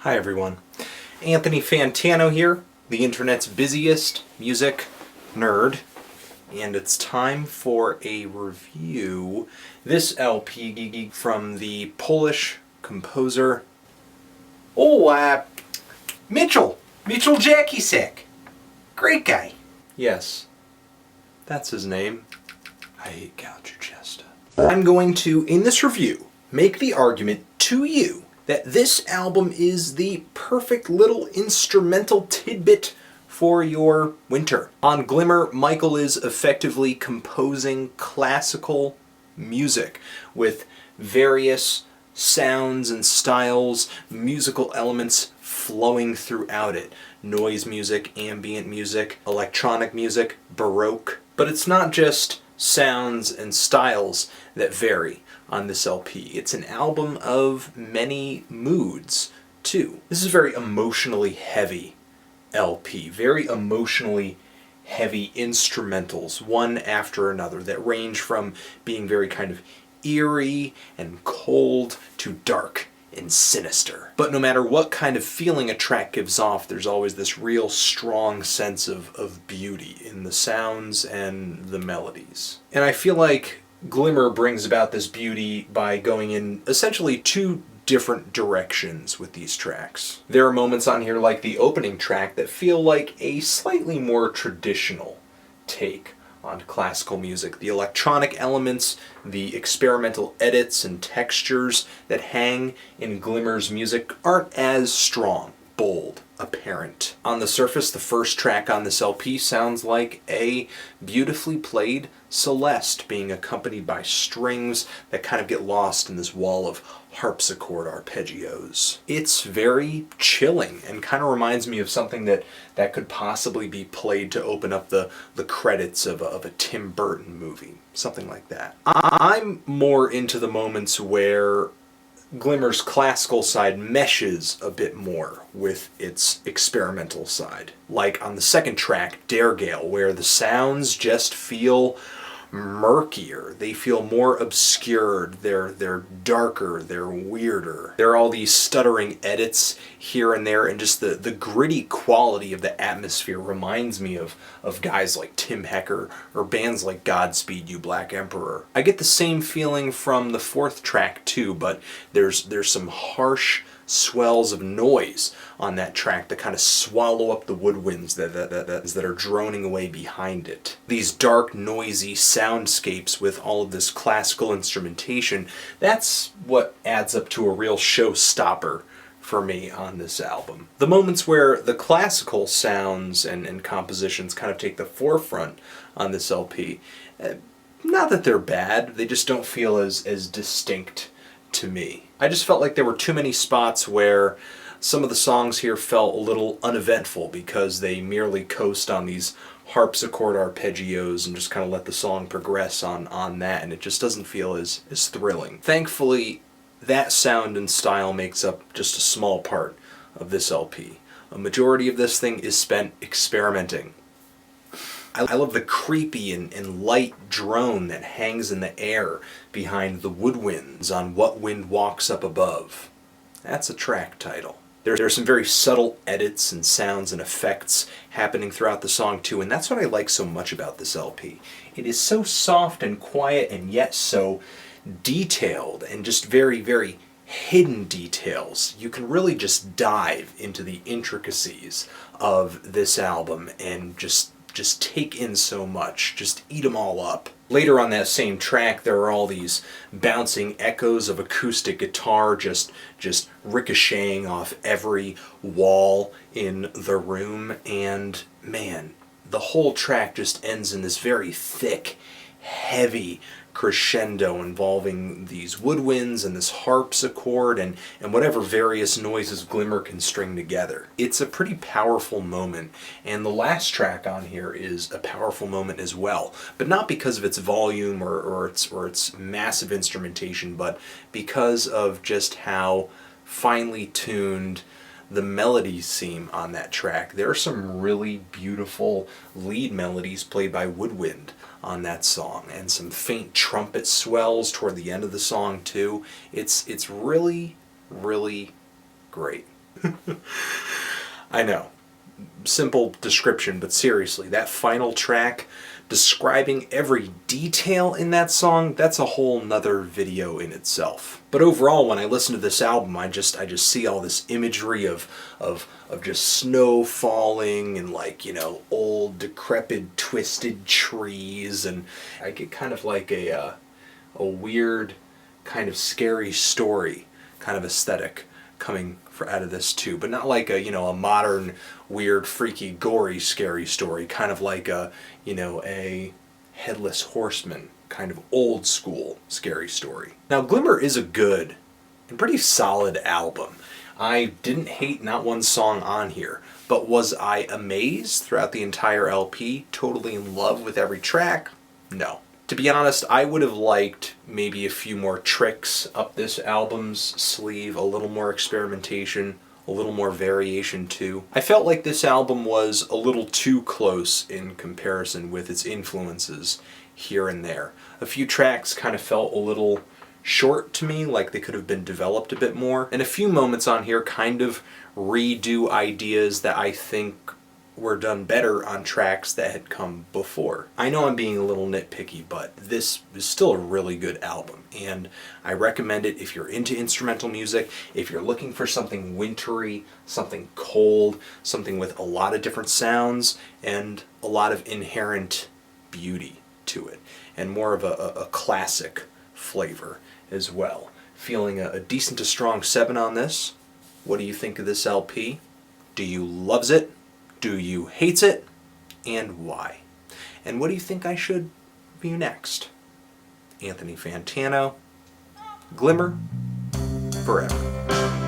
Hi everyone, Anthony Fantano here, the internet's busiest music nerd, and it's time for a review. This LP from the Polish composer, Mitchell Jacaszek. Great guy. Yes, that's his name. I hate gouge your chest. I'm going to, in this review, make the argument to you that this album is the perfect little instrumental tidbit for your winter. On Glimmer, Michael is effectively composing classical music with various sounds and styles, musical elements flowing throughout it. Noise music, ambient music, electronic music, baroque. But it's not just sounds and styles that vary on this LP. It's an album of many moods, too. This is a very emotionally heavy LP, very emotionally heavy instrumentals, one after another, that range from being very kind of eerie and cold to dark and sinister. But no matter what kind of feeling a track gives off, there's always this real strong sense of beauty in the sounds and the melodies. And I feel like Glimmer brings about this beauty by going in essentially two different directions with these tracks. There are moments on here like the opening track that feel like a slightly more traditional take on classical music. The electronic elements, the experimental edits and textures that hang in Glimmer's music aren't as strong, bold, apparent. On the surface, the first track on this LP sounds like a beautifully played celeste being accompanied by strings that kind of get lost in this wall of harpsichord arpeggios. It's very chilling and kind of reminds me of something that could possibly be played to open up the credits of a Tim Burton movie, something like that. I'm more into the moments where Glimmer's classical side meshes a bit more with its experimental side. Like on the second track, DARE-GALE, where the sounds just feel murkier. They feel more obscured. They're darker. They're weirder. There are all these stuttering edits here and there, and just the gritty quality of the atmosphere reminds me of guys like Tim Hecker or bands like Godspeed You Black Emperor. I get the same feeling from the fourth track too, but there's some harsh swells of noise on that track that kind of swallow up the woodwinds that are droning away behind it. These dark, noisy soundscapes with all of this classical instrumentation, that's what adds up to a real showstopper for me on this album. The moments where the classical sounds and compositions kind of take the forefront on this LP, not that they're bad, they just don't feel as distinct to me. I just felt like there were too many spots where some of the songs here felt a little uneventful because they merely coast on these harpsichord arpeggios and just kind of let the song progress on that, and it just doesn't feel as thrilling. Thankfully, that sound and style makes up just a small part of this LP. A majority of this thing is spent experimenting. I love the creepy and light drone that hangs in the air behind the woodwinds on What Wind Walks Up Above. That's a track title. There are some very subtle edits and sounds and effects happening throughout the song too, and that's what I like so much about this LP. It is so soft and quiet and yet so detailed and just very, very hidden details. You can really just dive into the intricacies of this album and just take in so much, just eat them all up. Later on that same track, there are all these bouncing echoes of acoustic guitar just ricocheting off every wall in the room, and man, the whole track just ends in this very thick, heavy crescendo involving these woodwinds and this harpsichord and whatever various noises Glimmer can string together. It's a pretty powerful moment, and the last track on here is a powerful moment as well, but not because of its volume or its massive instrumentation, but because of just how finely tuned the melodies seem on that track. There are some really beautiful lead melodies played by woodwind on that song, and some faint trumpet swells toward the end of the song too. It's really, really great. I know. Simple description, but seriously, that final track, describing every detail in that song, that's a whole nother video in itself. But overall, when I listen to this album, I just see all this imagery of just snow falling and, like, you know, old, decrepit, twisted trees, and I get kind of like a weird, kind of scary story kind of aesthetic coming out of this too, but not like a, you know, a modern, weird, freaky, gory, scary story, kind of like a, you know, a Headless Horseman kind of old school scary story. Now, Glimmer is a good and pretty solid album. I didn't hate not one song on here, but was I amazed throughout the entire LP, totally in love with every track? No. To be honest, I would have liked maybe a few more tricks up this album's sleeve, a little more experimentation, a little more variation too. I felt like this album was a little too close in comparison with its influences here and there. A few tracks kind of felt a little short to me, like they could have been developed a bit more, and a few moments on here kind of redo ideas that I think were done better on tracks that had come before. I know I'm being a little nitpicky, but this is still a really good album, and I recommend it if you're into instrumental music, if you're looking for something wintry, something cold, something with a lot of different sounds and a lot of inherent beauty to it, and more of a classic flavor as well. Feeling a decent to strong 7 on this. What do you think of this LP? Do you loves it? Do you hates it? And why? And what do you think I should review next? Anthony Fantano, Glimmer, forever.